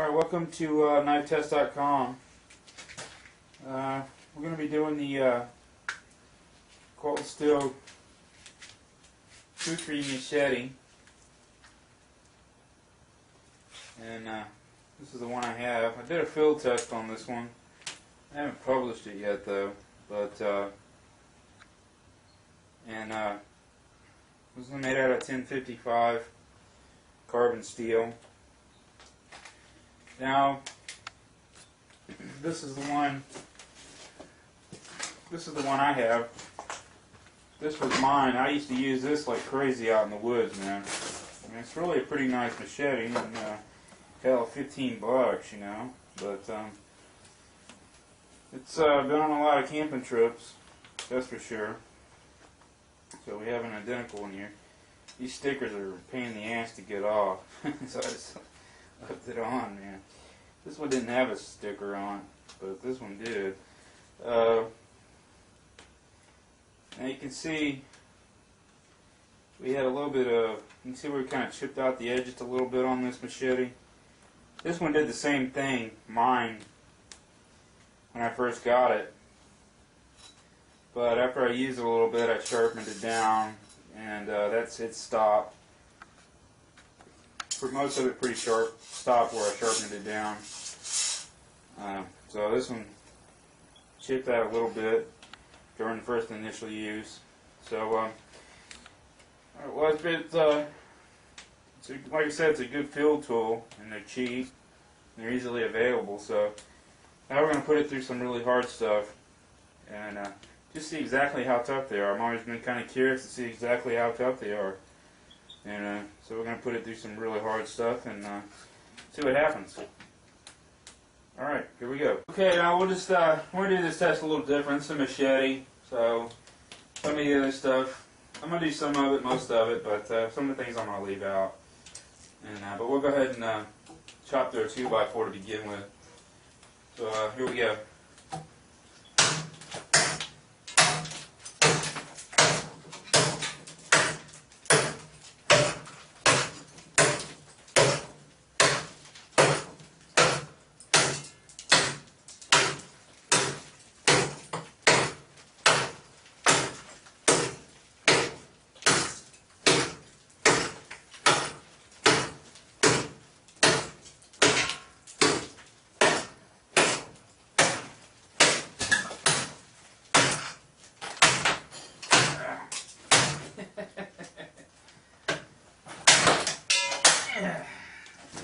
Alright, welcome to KnifeTest.com. We're going to be doing the cold steel Kukri Machete. And this is the one I have. I did a field test on this one. I haven't published it yet though, but this is made out of 1055 carbon steel. Now, this is the one I have. This was mine. I used to use this like crazy out in the woods, man. I mean, it's really a pretty nice machete, and hell, $15, you know. But it's been on a lot of camping trips, that's for sure. So we have an identical one here. These stickers are a pain in the ass to get off, so I just left it on, man. This one didn't have a sticker on, but this one did. Now you can see we had a little bit of, you can see we kind of chipped out the edge just a little bit on this machete. This one did the same thing, mine, when I first got it. But after I used it a little bit, I sharpened it down, and that's it stopped. For most of it pretty sharp, stopped where I sharpened it down. So this one chipped out a little bit during the first initial use. So, well, like I said, it's a good field tool, and they're cheap, and they're easily available. So now we're going to put it through some really hard stuff, and just see exactly how tough they are. I've always been kind of curious to see exactly how tough they are. And so we're going to put it through some really hard stuff and see what happens. Alright, here we go. Okay, now we'll just, we're going to do this test a little different. It's a machete, so some of the other stuff, I'm going to do some of it, most of it, but some of the things I'm going to leave out. And but we'll go ahead and chop through a 2x4 to begin with. So here we go.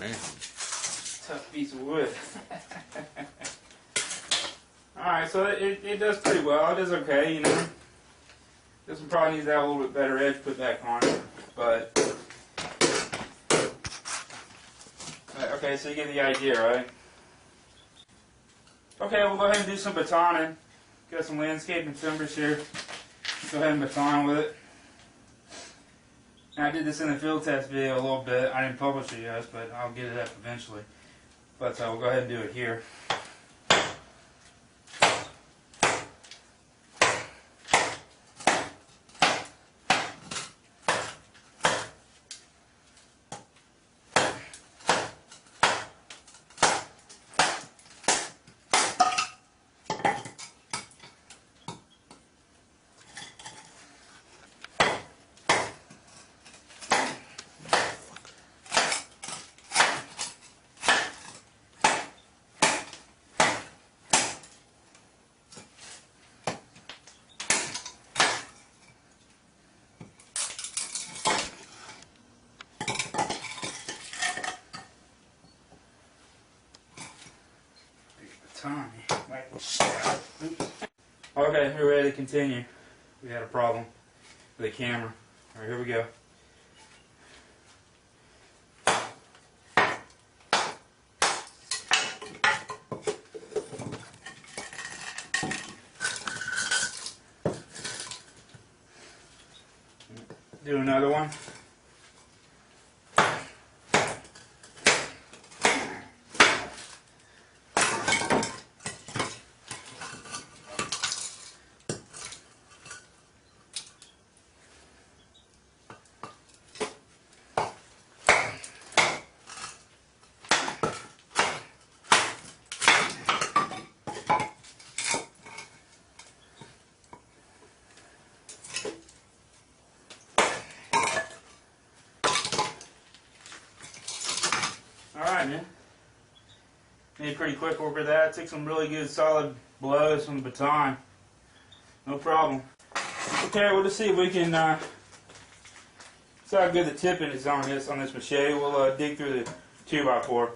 Man, tough piece of wood. Alright, so it does pretty well. It does okay, you know. This one probably needs to have a little bit better edge put back on it, but okay, so you get the idea, right? Okay, we'll go ahead and do some batoning. Got some landscaping timbers here. Go ahead and baton with it. Now, I did this in the field test video a little bit. I didn't publish it yet, but I'll get it up eventually. But we'll go ahead and do it here. Okay, we're ready to continue. We had a problem with the camera. Alright, here we go. Do another one. imagine. Made pretty quick work with that. Took some really good solid blows from the baton. No problem. Okay, we'll just see if we can see how good the tipping is on this machete. We'll dig through the 2x4.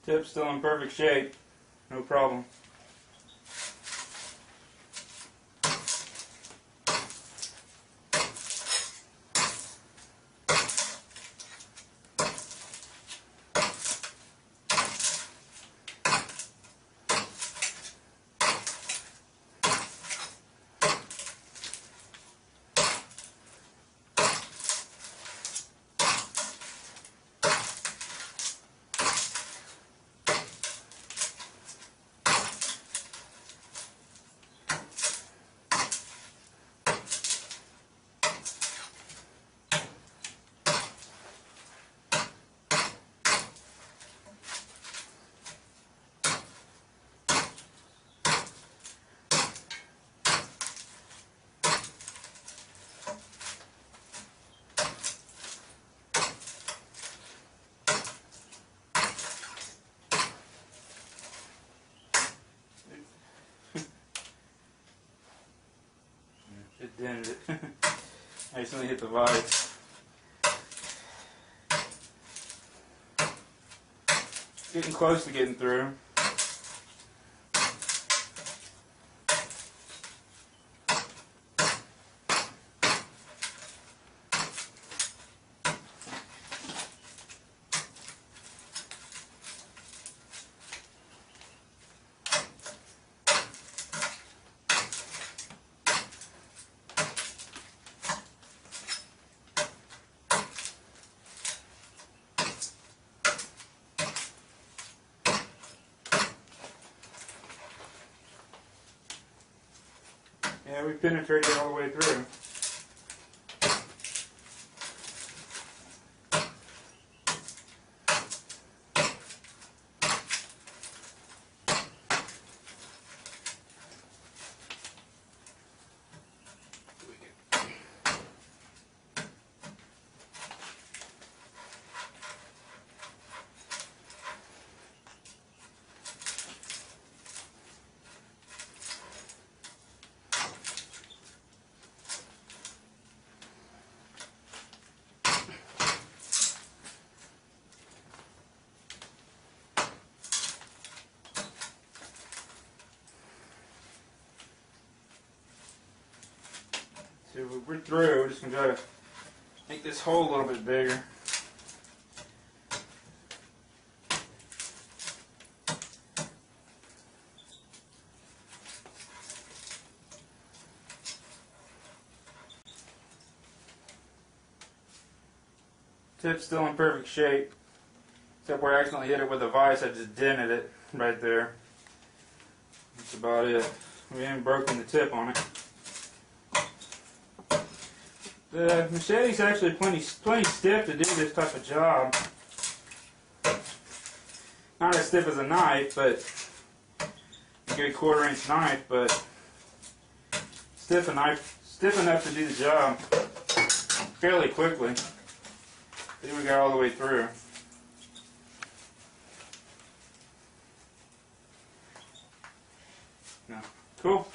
Tip's still in perfect shape. No problem. It dented it. I accidentally hit the vise. Getting close to getting through. Yeah, we penetrated all the way through. So we're through. We're just going to try to make this hole a little bit bigger. Tip's still in perfect shape, except where I accidentally hit it with a vise. I just dented it right there. That's about it. We haven't broken the tip on it. The machete's actually plenty stiff to do this type of job. Not as stiff as a knife, but a good 1/4 inch knife, but stiff enough to do the job fairly quickly. See, we got all the way through. No. Cool.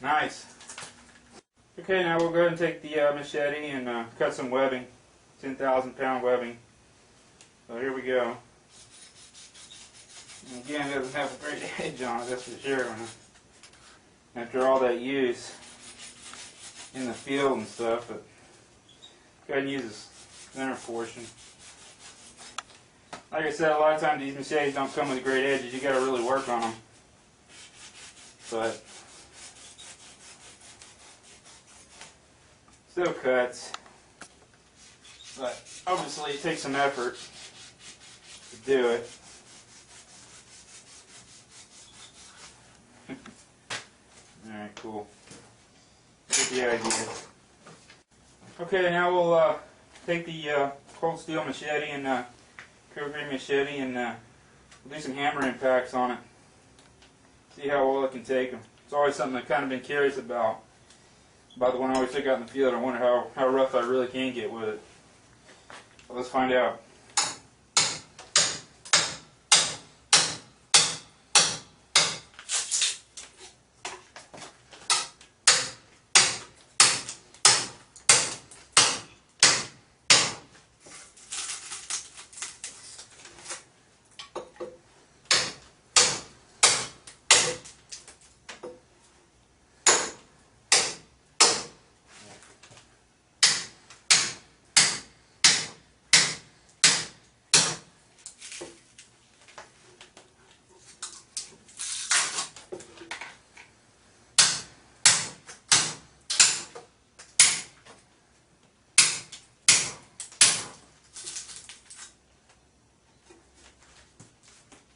Nice. Okay, now we'll go ahead and take the machete and cut some webbing. 10,000-pound webbing. So here we go. And again, it doesn't have a great edge on it, that's for sure. After all that use in the field and stuff, but go ahead and use this center portion. Like I said, a lot of times these machetes don't come with great edges. You got to really work on them. But still cuts. But obviously it takes some effort to do it. Alright, cool. Get the idea. Okay, now we'll take the cold steel machete and Kukri machete and we'll do some hammer impacts on it. See how well it can take them. It's always something I've kind of been curious about the one I always took out in the field. I wonder how rough I really can get with it. So let's find out.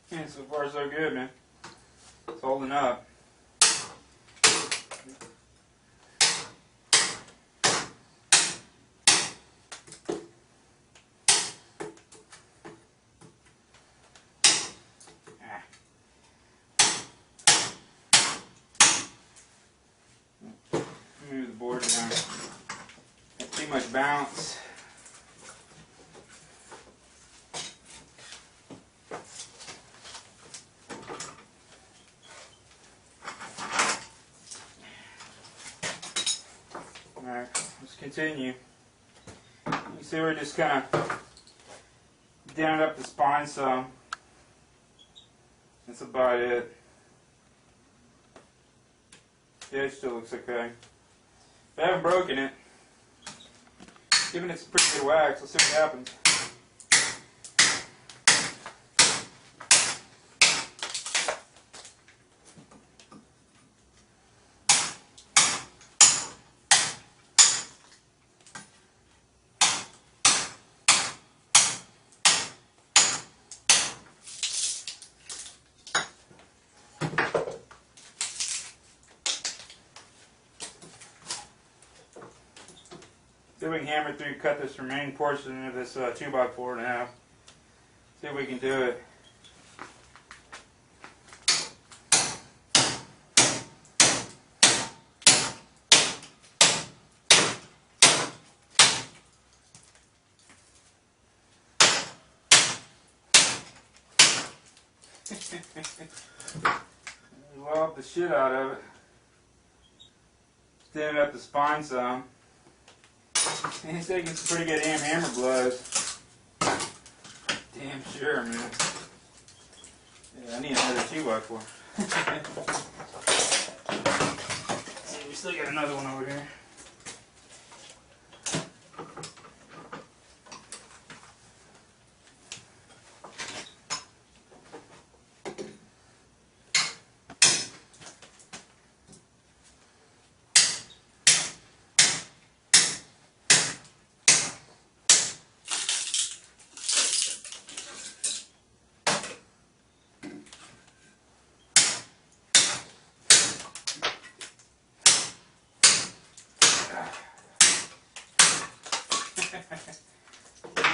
And so far so good, man. It's holding up. Move the board down. Not too much bounce. Alright, let's continue. You can see we're just kind of down up the spine some. That's about it. Yeah, it still looks okay. I haven't broken it. Giving it some pretty good wax. Let's see what happens. See if we can hammer through, cut this remaining portion of this 2x4 in half. See if we can do it. Weld the shit out of it. Stand up the spine some. He's taking some pretty good hammer blows. Damn sure, man. Yeah, I need another 2x4. See, we still got another one over here.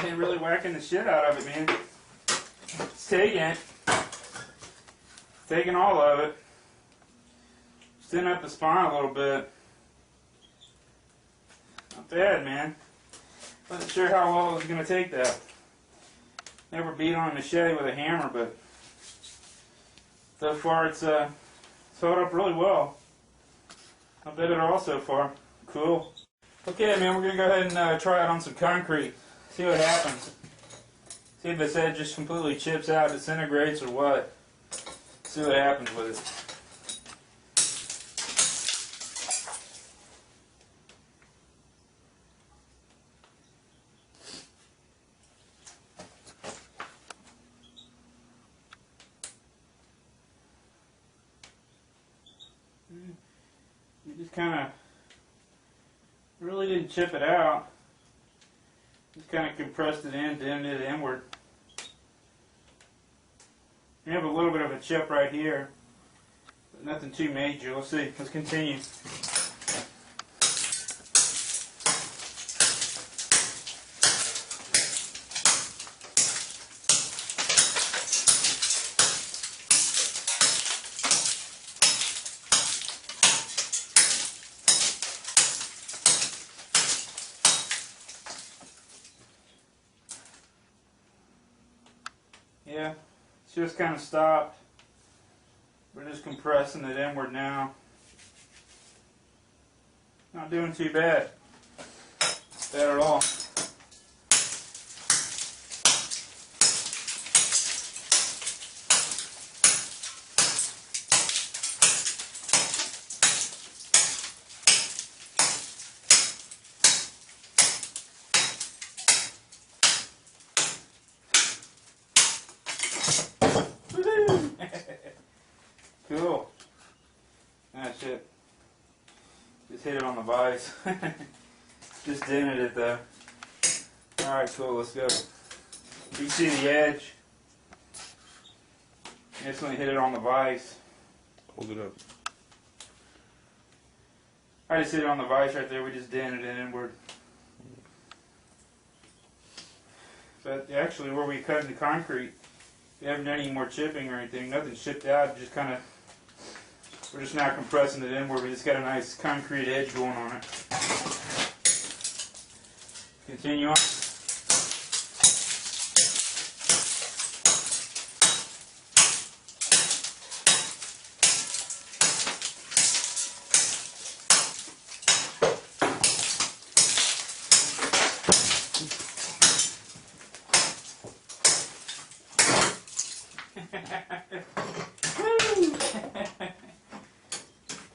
They're really whacking the shit out of it, man. It's taking it. Taking all of it. Sitting up the spine a little bit. Not bad, man. Wasn't sure how well it was going to take that. Never beat on a machete with a hammer, but so far it's held up really well. Not bad at all so far. Cool. Okay, man, we're going to go ahead and try it on some concrete. See what happens. See if this edge just completely chips out, disintegrates, or what. See what happens with it. You just kind of really didn't chip it out. Just kind of compressed it in, dented it inward. You have a little bit of a chip right here, but nothing too major. Let's see. Let's continue. Yeah, it's just kind of stopped. We're just compressing it inward now. Not doing too bad. Bad at all. Cool. That's it. Just hit it on the vise. Just dented it though. Alright, cool, let's go. You see the edge? Instantly hit it on the vise. Hold it up. I just hit it on the vise right there. We just dented it inward. But actually, where we cut into concrete, we haven't done any more chipping or anything. Nothing chipped out. Just kind of, we're just now compressing it inward. We just got a nice concrete edge going on it. Continue on.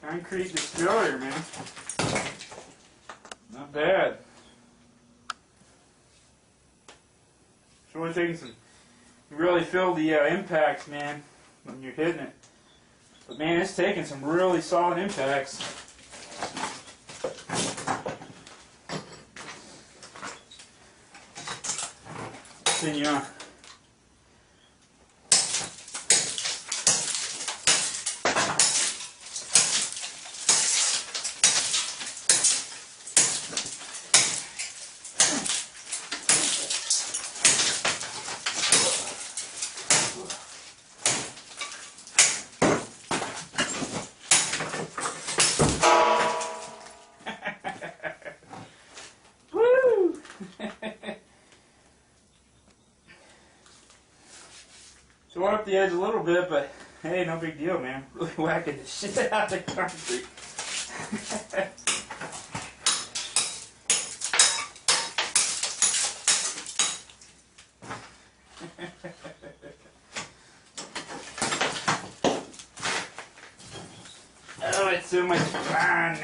Concrete destroyer, man. Not bad. So we're taking some. You really feel the impacts, man, when you're hitting it. But man, it's taking some really solid impacts. Continue on. So went up the edge a little bit, but hey, no big deal, man. Really whacking the shit out of the concrete. Oh, it's so much fun.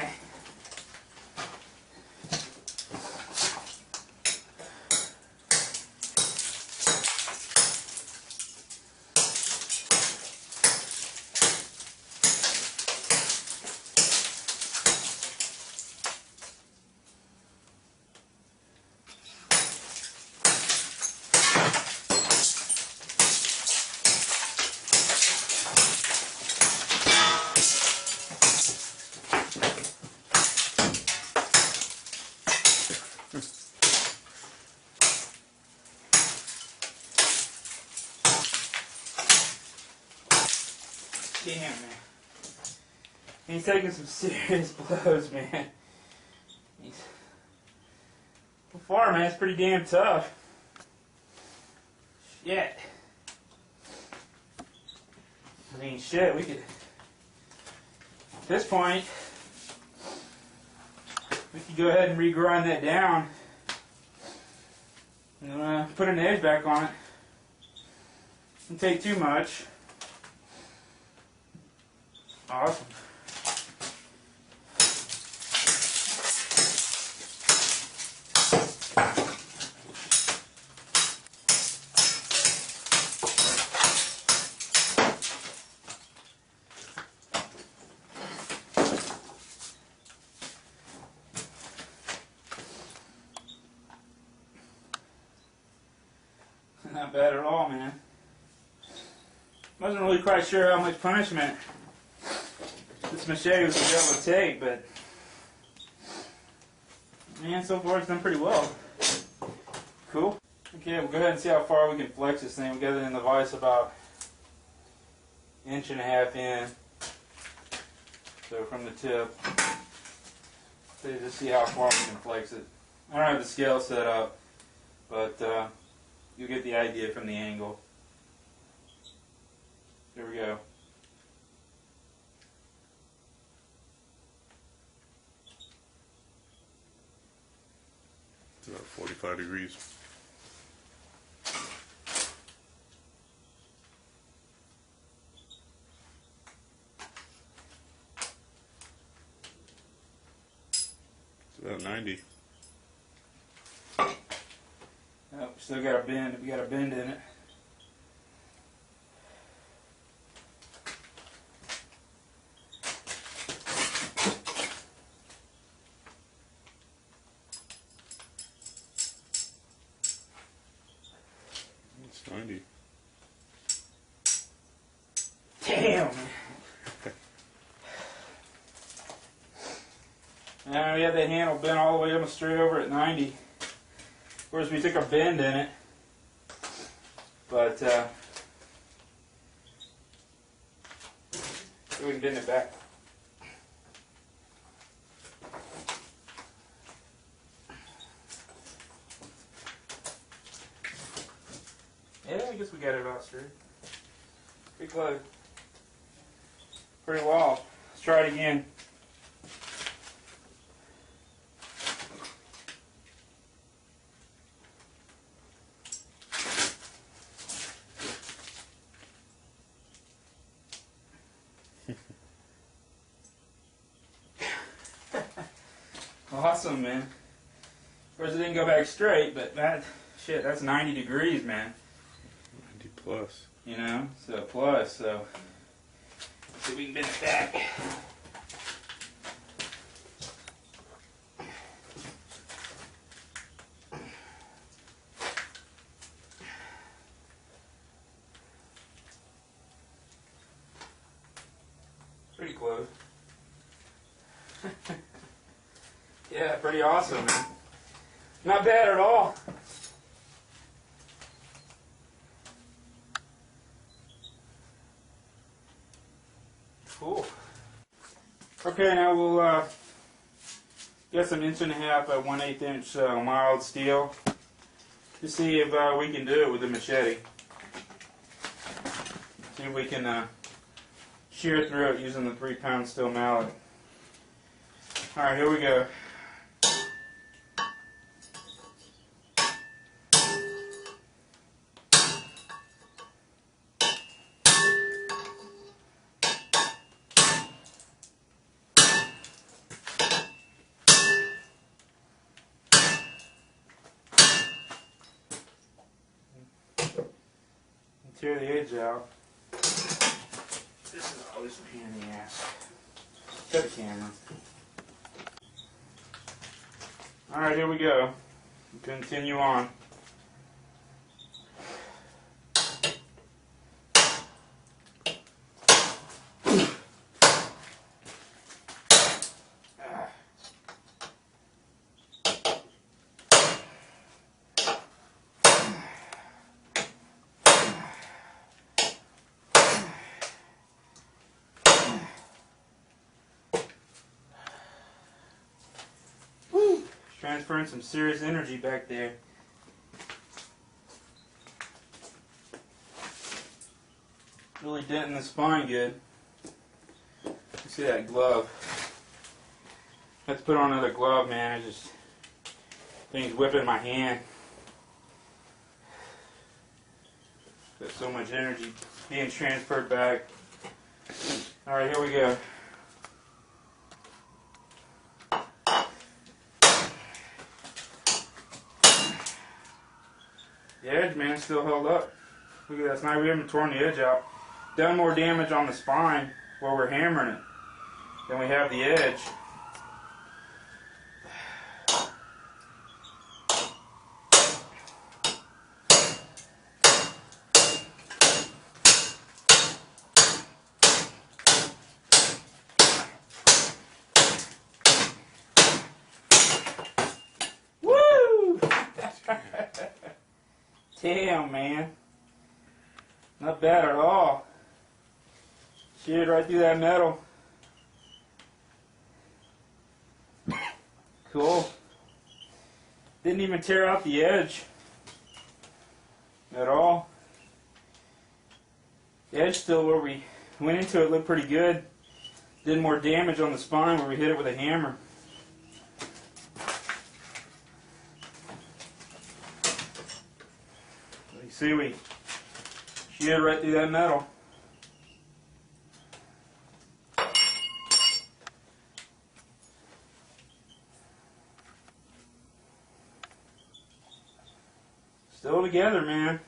Damn, man. He's taking some serious blows, man. So far, man, it's pretty damn tough. Shit. I mean, shit, we could... At this point, we could go ahead and regrind that down. And put an edge back on it. Doesn't take too much. Awesome. Not bad at all, man. Wasn't really quite sure how much punishment this machete was going to be able to take, but man, so far it's done pretty well. Cool. Okay, we'll go ahead and see how far we can flex this thing. We got it in the vise about 1.5 inches in. So from the tip, so just see how far we can flex it. I don't have the scale set up, but you'll get the idea from the angle. There we go. It's about 45 degrees. It's about 90. Oh, we still got a bend. We got a bend in it. It's 90. Damn. Now we had that handle bent all the way up straight over at 90. Of course, we took a bend in it, but so we can bend it back. Yeah, I guess we got it about straight. Pretty close. Pretty well. Let's try it again. Awesome, man. Of course, it didn't go back straight, but that's 90 degrees, man. 90 plus. You know, so plus, so let's see if we can bend it back. Pretty close. Yeah, pretty awesome, man. Not bad at all. Cool. Okay, now we'll get some 1.5 inch by 1/8 inch mild steel to see if we can do it with the machete. See if we can shear through it using the 3-pound steel mallet. Alright, here we go. Tear the edge out. This is always a pain in the ass. Shut the camera. Alright, here we go. Continue on. Transferring some serious energy back there. Really denting the spine good. You see that glove. Let's put on another glove, man. Things whipping my hand. Got so much energy being transferred back. Alright, here we go. The edge, man, still held up. Look at that. It's not, we haven't torn the edge out. Done more damage on the spine where we're hammering it than we have the edge. Woo! Damn, man. Not bad at all. Sheared right through that metal. Cool. Didn't even tear out the edge at all. The edge still where we went into it looked pretty good. Did more damage on the spine where we hit it with a hammer. You see, we sheared right through that metal. Still together, man.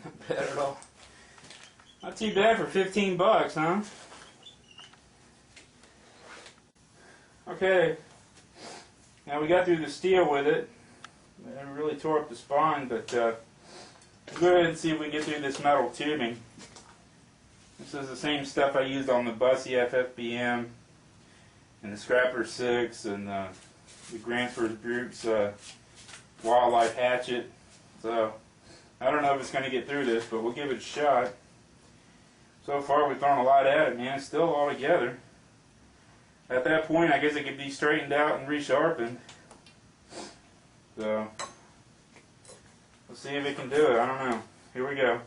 Not bad at all. Not too bad for 15 bucks, huh? Okay. Now we got through the steel with it. It really tore up the spine, but let's go ahead and see if we can get through this metal tubing. This is the same stuff I used on the Bussy FFBM and the Scrapper 6 and the Granford Brooks Wildlife Hatchet. So I don't know if it's going to get through this, but we'll give it a shot. So far we've thrown a lot at it, man. It's still all together. At that point I guess it could be straightened out and resharpened. So let's see if it can do it. I don't know. Here we go.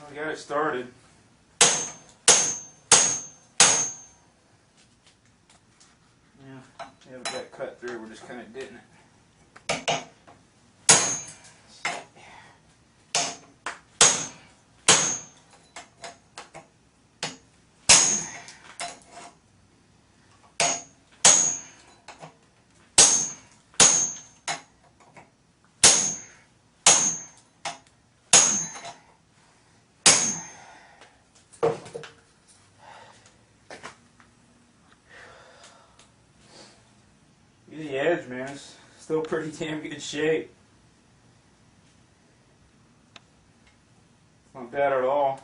We got it started. Yeah, we got cut through. We're just kind of getting it. The edge, man, is still pretty damn good shape. Not bad at all.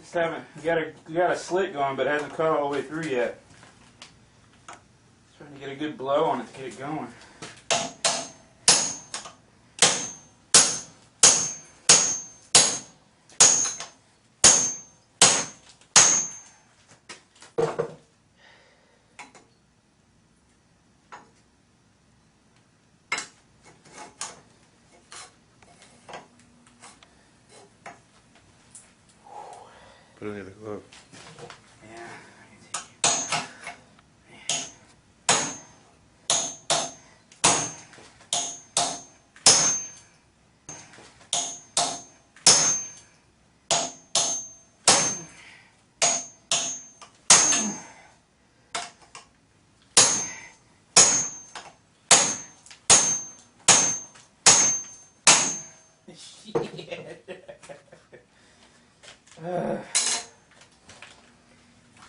Just haven't got a slit going, but it hasn't cut all the way through yet. Just trying to get a good blow on it to get it going. Put it in the glove. Yeah.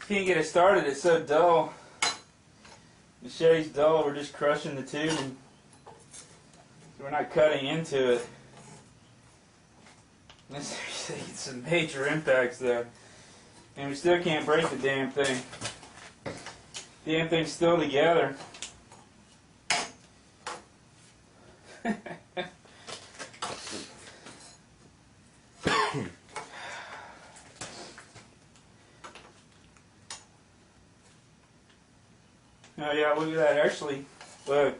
Can't get it started, it's so dull. Machete's dull, we're just crushing the tube and we're not cutting into it. This is some major impacts though. And we still can't break the damn thing. Damn thing's still together. Oh yeah, look at that. Actually, look.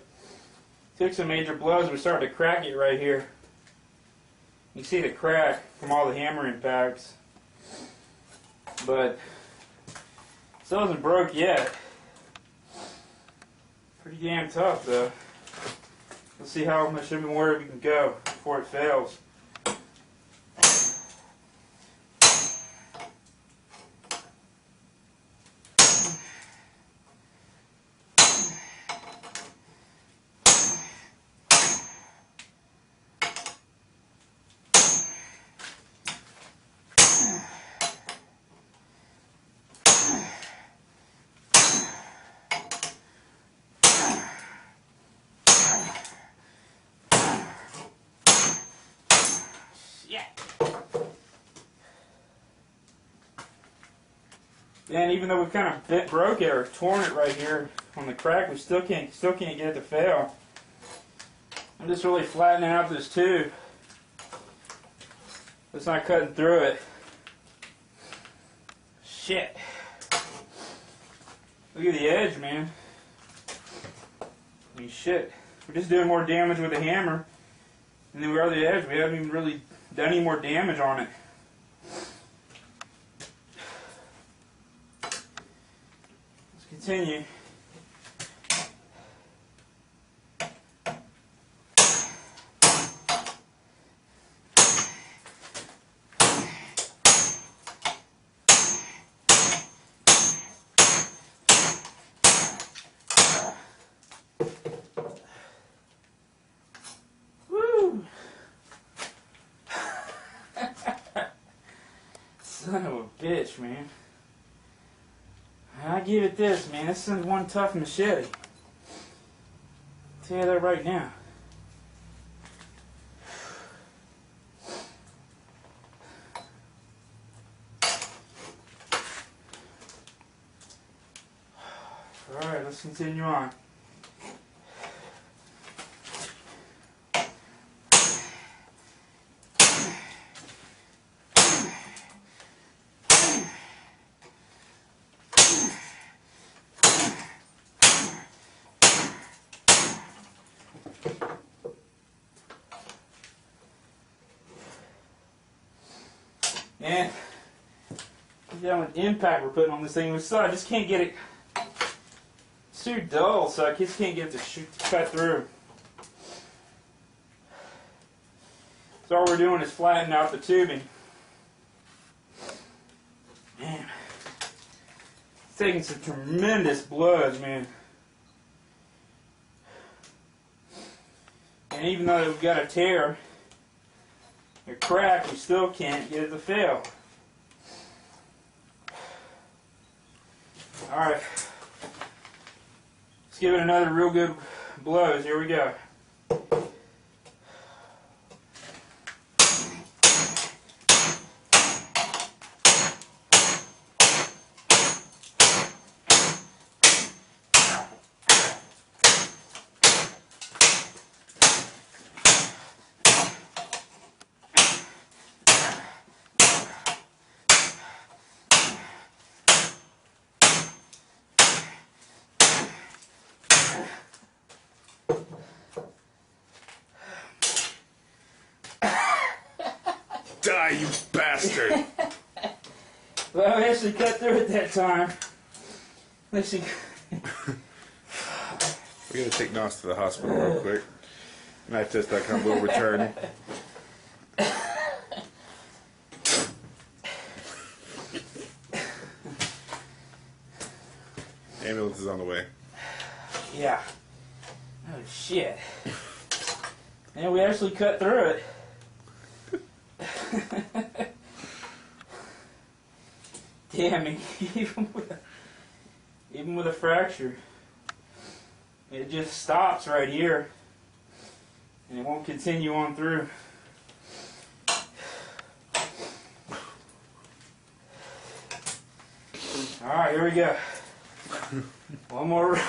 Took some major blows. We're starting to crack it right here. You see the crack from all the hammer impacts. But still hasn't broke yet. Pretty damn tough though. Let's see how much more we can go before it fails. And even though we've kind of broke it or torn it right here on the crack, we still can't get it to fail. I'm just really flattening out this tube. It's not cutting through it. Shit. Look at the edge, man. I mean, shit. We're just doing more damage with the hammer than we are the edge. We haven't even really done any more damage on it. Continue. Woo! Son of a bitch, man. I give it this, man. This is one tough machete. I'll tell you that right now. Alright, let's continue on. And how much impact we're putting on this thing. So I just can't get it. It's too dull, so I just can't get it to cut through. So all we're doing is flattening out the tubing. Man, it's taking some tremendous blows, man. And even though we've got a tear, a crack, we still can't get it to fail. Alright. Let's give it another real good blows. Here we go. Die, you bastard! Well, we actually cut through it that time. Let's see. We gotta take Nos to the hospital real quick. KnifeTest.com will return. Ambulance is on the way. Yeah. Oh shit. And we actually cut through it. Damn it, even with a fracture, it just stops right here, and it won't continue on through. Alright, here we go. One more run.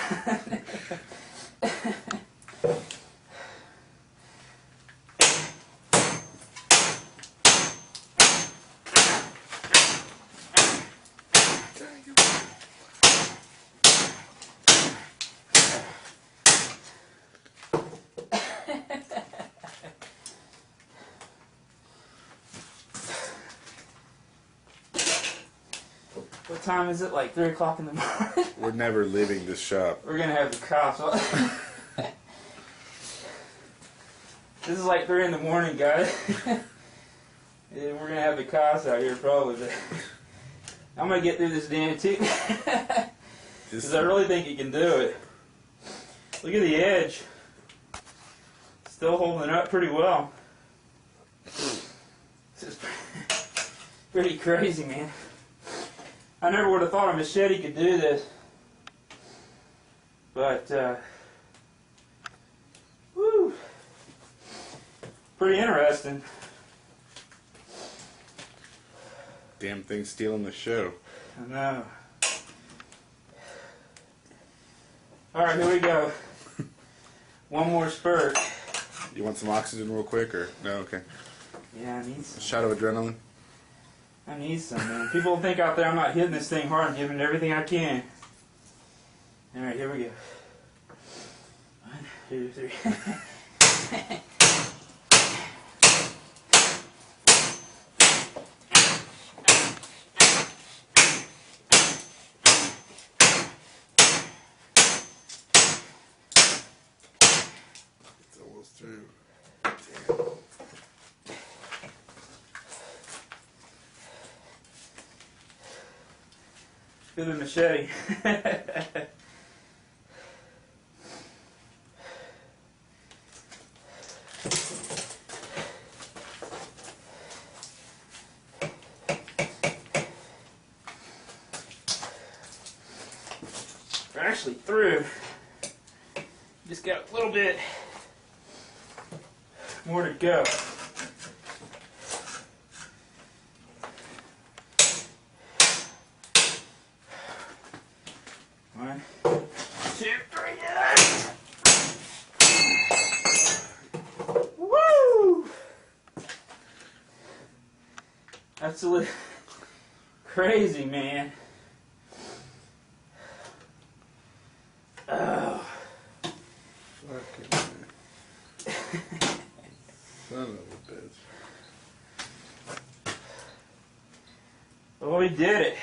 What time is it? Like 3 o'clock in the morning? We're never leaving this shop. We're gonna have the cops. This is like 3 in the morning, guys. Yeah, we're gonna have the cops out here probably. But I'm gonna get through this damn tube because I really think you can do it. Look at the edge. Still holding up pretty well. This is pretty crazy, man. I never would have thought a machete could do this. But, woo, pretty interesting. Damn thing stealing the show. I know. Alright, here we go. One more spurt. You want some oxygen real quick, or no? Okay. Yeah, I need some. A shot of adrenaline. I need some, man. People think out there I'm not hitting this thing hard. I'm giving it everything I can. Alright, here we go. 1, 2, 3. It's almost through. Do the machete. We're actually through. Just got a little bit more to go. One, 2, 3. Woo! Absolutely crazy, man. Oh. Fucking man. Son of a bitch. Well, we did it.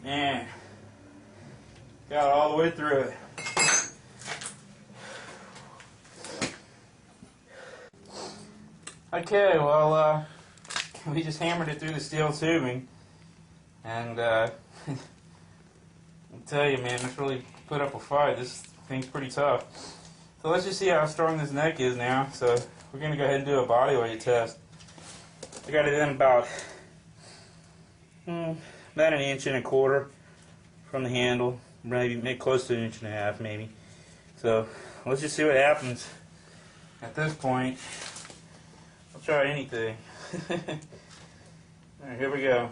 Man, got all the way through it. Okay, well, we just hammered it through the steel tubing, and I'll tell you, man, this really put up a fight. This thing's pretty tough. So let's just see how strong this neck is now. So we're gonna go ahead and do a body weight test. I got it in about 1.25 inches from the handle, maybe close to 1.5 inches, maybe. So let's just see what happens at this point. I'll try anything. Alright, here we go.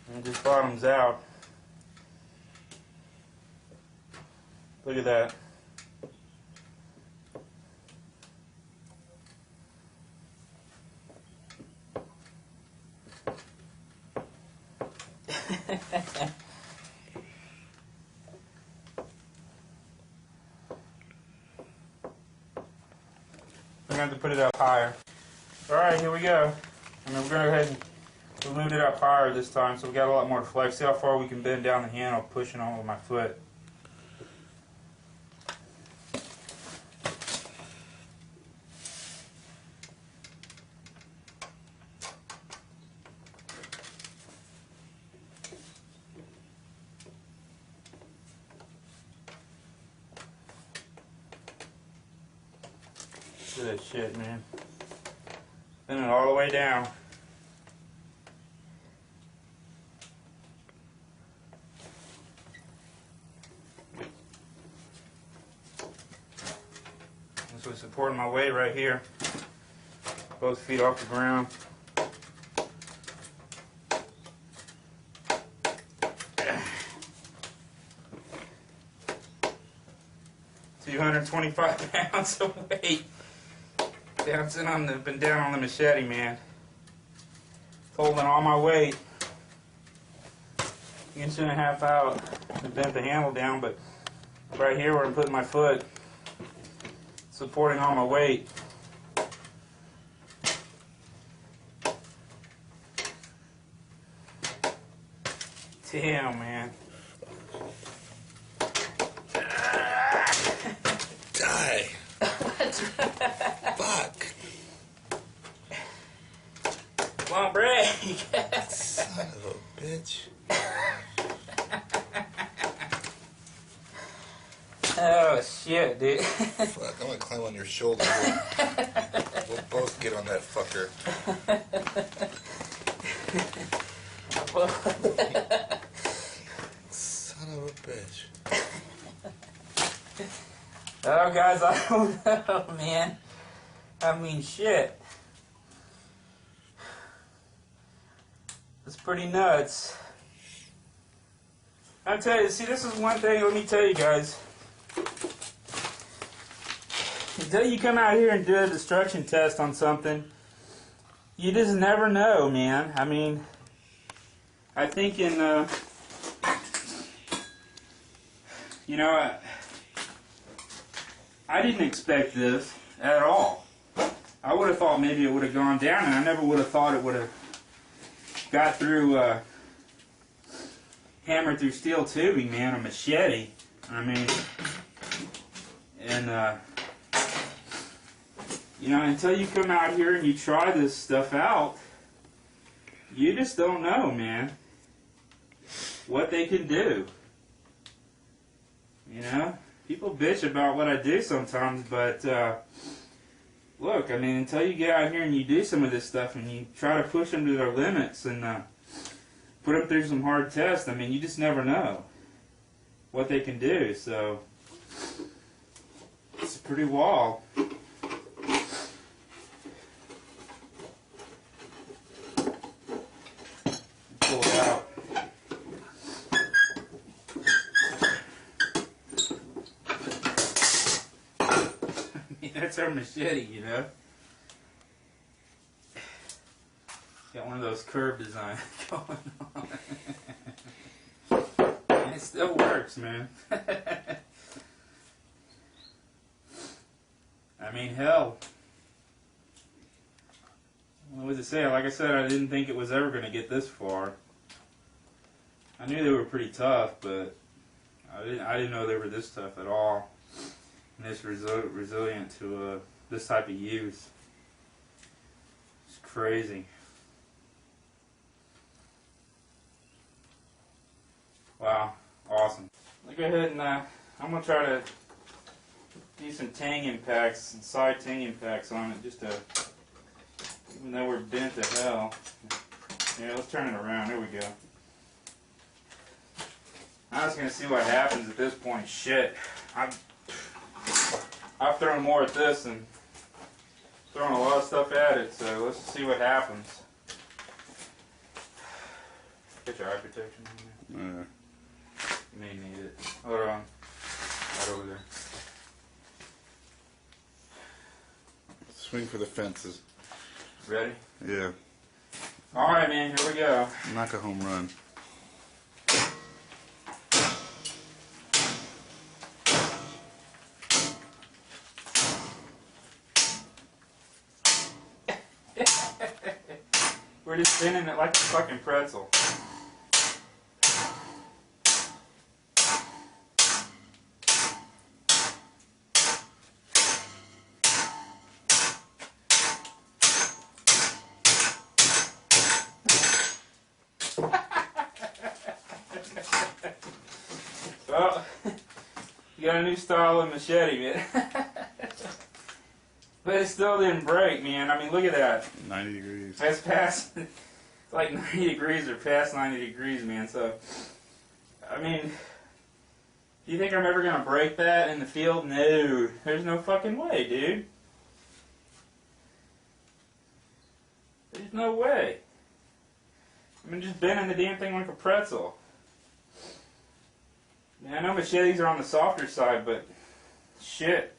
And it just bottoms out. Look at that. We're going to have to put it up higher. Alright, here we go. And then we're going to go ahead and we moved it up higher this time, so we got a lot more flex. See how far we can bend down the handle, pushing on with my foot. Look at that shit, man. Bend it all the way down. supporting my weight right here. Both feet off the ground. £225 of weight. Bouncing up and down on the machete, man. Holding all my weight. Inch and a half out. I bent the handle down, but right here where I'm putting my foot, supporting all my weight. Damn, man. Die. Fuck. Come on, break. Son of a bitch. Oh, shit, dude. Fuck, I'm gonna climb on your shoulder. We'll both get on that fucker. Son of a bitch. Oh, guys, I don't know, man. I mean, shit. It's pretty nuts. I tell you, see, this is one thing, let me tell you guys. Until you come out here and do a destruction test on something, you just never know, man. I mean, I think in, you know, I didn't expect this at all. I would have thought maybe it would have gone down, and I never would have thought it would have got through, hammered through steel tubing, man, a machete. I mean, and, you know, until you come out here and you try this stuff out, you just don't know, man, what they can do. You know? People bitch about what I do sometimes, but, look, I mean, until you get out here and you do some of this stuff and you try to push them to their limits and, put them through some hard tests, I mean, you just never know what they can do, so it's pretty wild. Pull it out. That's our machete, you know. Got one of those curve designs going on. And it still works, man. I mean, hell. What was it say? Like I said, I didn't think it was ever going to get this far. I knew they were pretty tough, but I didn't know they were this tough at all. And this resilient to this type of use. It's crazy. Wow, awesome. I'll go ahead and I'm going to try to do some tang impacts, some side tang impacts on it, just to, even though we're bent to hell. Yeah, let's turn it around. There we go. I'm just going to see what happens at this point. Shit. I've thrown more at this and thrown a lot of stuff at it, so let's see what happens. Get your eye protection on there. You may need it. Hold on. Right over there. Swing for the fences. Ready? Yeah. Alright, man, here we go. Knock a home run. We're just spinning it like a fucking pretzel. Well, you got a new style of machete, man. But it still didn't break, man. I mean, look at that. 90 degrees. That's past, it's like 90 degrees or past 90 degrees, man. So, I mean, do you think I'm ever going to break that in the field? No. There's no fucking way, dude. There's no way. I mean, just bending the damn thing like a pretzel. I mean, I know machetes are on the softer side, but shit.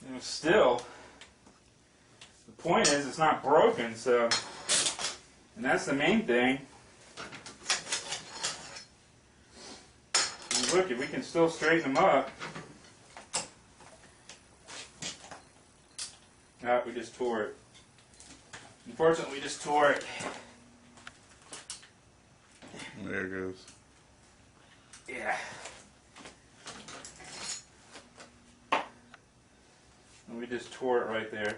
You know, still, the point is it's not broken, so, and that's the main thing. And look, if we can still straighten them up. Ah, we just tore it. Unfortunately, we just tore it. There it goes. Yeah. And we just tore it right there.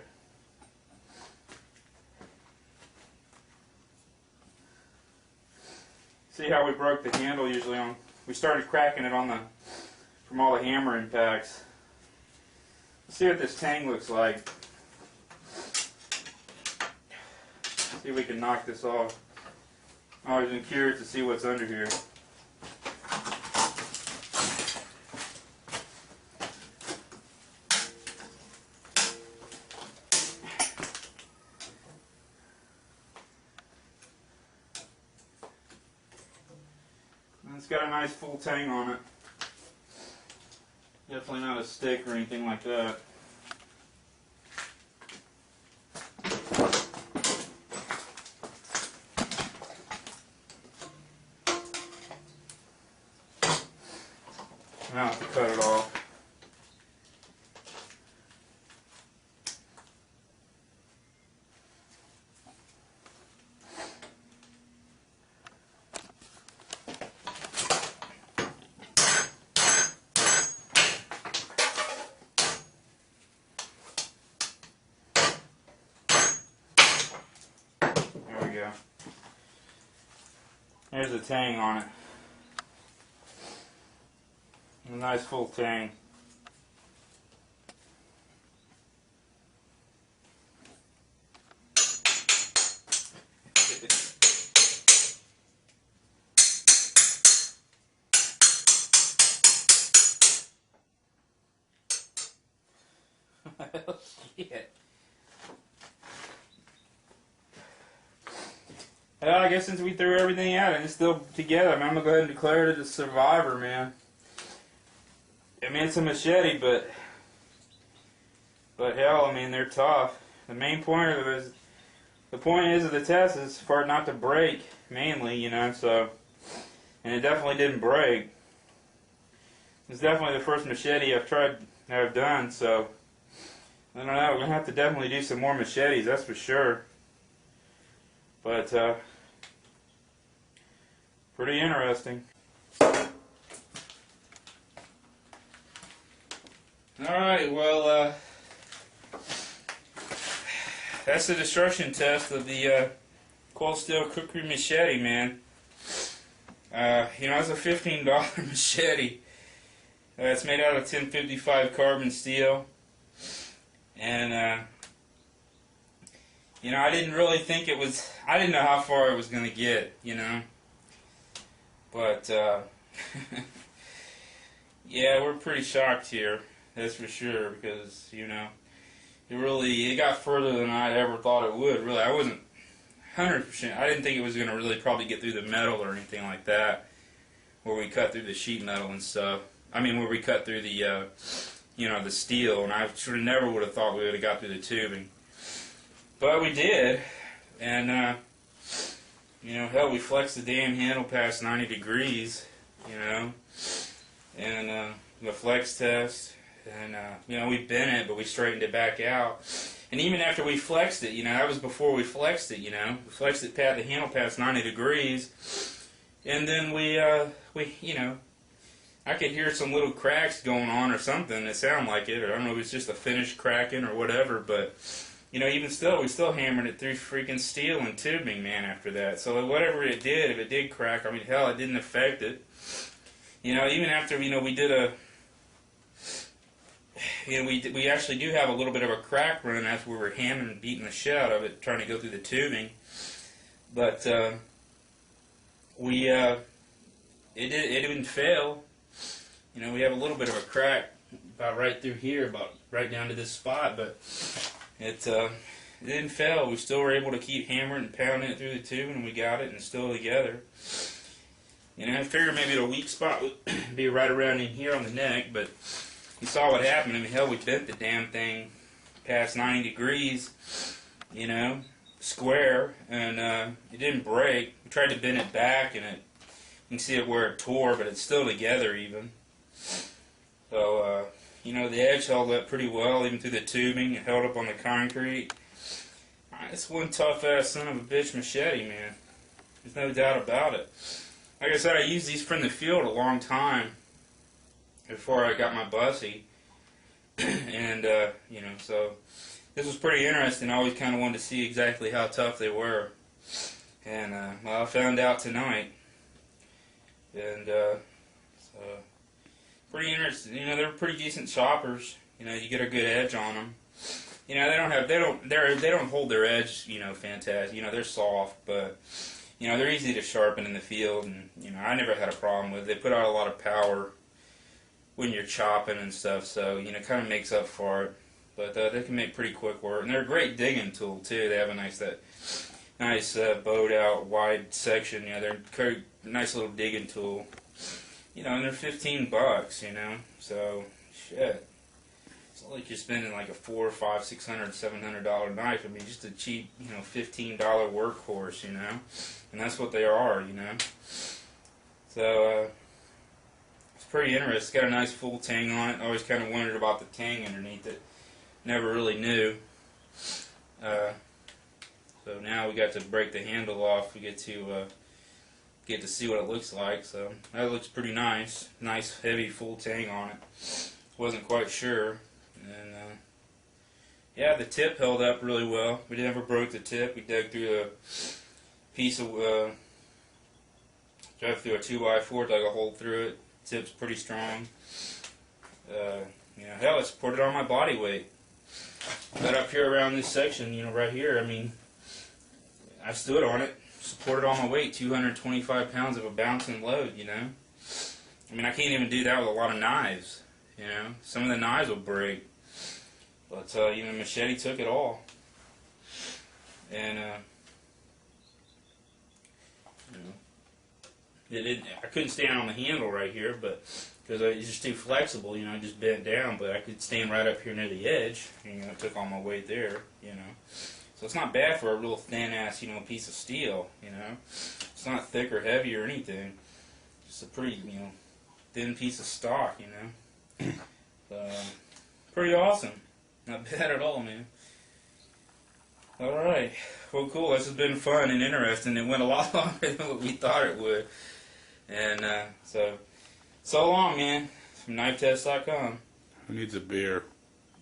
See how we broke the handle usually on, we started cracking it on the, from all the hammer impacts. Let's see what this tang looks like. See if we can knock this off. I've always been curious to see what's under here. It's got a nice full tang on it. Definitely not a stick or anything like that. Now I have to cut it off. There we go. There's a tang on it. A nice full tang. Well, shit. Well, I guess since we threw everything out and it's still together, I'm gonna go ahead and declare it a survivor, man. I mean, it's a machete, but hell, I mean, they're tough. The main point of it is, the point is of the test is for it not to break, mainly, you know. So, and it definitely didn't break. It's definitely the first machete I've done. So, I don't know. We're gonna have to definitely do some more machetes, that's for sure. But pretty interesting. Alright, well, that's the destruction test of the cold steel Kukri machete, man. You know, it's a $15 machete. It's made out of 1055 carbon steel. And, you know, I didn't really think it was, I didn't know how far it was going to get, you know. But, yeah, we're pretty shocked here. That's for sure, because, you know, it got further than I ever thought it would, really. I wasn't 100%, I didn't think it was going to really probably get through the metal or anything like that, where we cut through the sheet metal and stuff. I mean, where we cut through the, you know, the steel, and I sort of never would have thought we would have got through the tubing. But we did, and, you know, hell, we flexed the damn handle past 90 degrees, you know, and, the flex test. And, you know, we bent it, but we straightened it back out. And even after we flexed it, you know, that was before we flexed it, you know. We flexed it past the handle past 90 degrees. And then we, you know, I could hear some little cracks going on or something. It sounded like it. Or I don't know if it's just a finish cracking or whatever. But, you know, even still, we still hammered it through freaking steel and tubing, man, after that. So whatever it did, if it did crack, I mean, hell, it didn't affect it. You know, even after, you know, we did a... You know, we actually do have a little bit of a crack run. That's where we're hammering and beating the shit out of it, trying to go through the tubing. But it didn't fail. You know, we have a little bit of a crack about right through here, about right down to this spot. But it it didn't fail. We still were able to keep hammering and pounding it through the tube, and we got it, and it's still together. You know, I figured maybe the weak spot would be right around in here on the neck, but you saw what happened. I mean, hell, we bent the damn thing past 90 degrees, you know, square, and it didn't break. We tried to bend it back, and you can see it where it tore, but it's still together even. So, you know, the edge held up pretty well, even through the tubing. It held up on the concrete. It's one tough-ass son of a bitch machete, man. There's no doubt about it. Like I said, I used these from the field a long time before I got my bussy. And, you know, so this was pretty interesting. I always kind of wanted to see exactly how tough they were. And, well, I found out tonight. And, so, pretty interesting. You know, they're pretty decent choppers. You know, you get a good edge on them. You know, they don't hold their edge, you know, fantastic. You know, they're soft, but, you know, they're easy to sharpen in the field. And, you know, I never had a problem with it. They put out a lot of power when you're chopping and stuff, so, you know, it kind of makes up for it. But they can make pretty quick work. And they're a great digging tool, too. They have a nice bowed out, wide section. You know, they're a nice little digging tool. You know, and they're $15, you know, so, shit. It's not like you're spending like a $400, $500, $600, $700 knife. I mean, just a cheap, you know, $15 workhorse, you know, and that's what they are, you know. So, it's pretty interesting. It's got a nice full tang on it. I always kind of wondered about the tang underneath it. Never really knew. So now we got to break the handle off. We get to see what it looks like. So that looks pretty nice. Nice heavy full tang on it. Wasn't quite sure. And yeah, the tip held up really well. We never broke the tip. We dug through a piece of drove through a 2x4, dug a hole through it. Tip's pretty strong. You know, hell, I supported on my body weight. Got up here around this section, you know, right here. I mean, I stood on it, supported on my weight, 225 pounds of a bouncing load, you know. I mean, I can't even do that with a lot of knives, you know. Some of the knives will break. But, you know, Machete took it all. And, you know, I couldn't stand on the handle right here, but because it's just too flexible, you know, I just bent down, but I could stand right up here near the edge, and, you know, it took all my weight there, you know. So it's not bad for a real thin-ass, you know, piece of steel, you know. It's not thick or heavy or anything. Just a pretty, you know, thin piece of stock, you know. Pretty awesome. Not bad at all, man. Alright. Well, cool. This has been fun and interesting. It went a lot longer than what we thought it would. And, so long, man. From KnifeTest.com. Who needs a beer?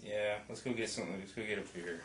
Yeah, let's go get something. Let's go get a beer.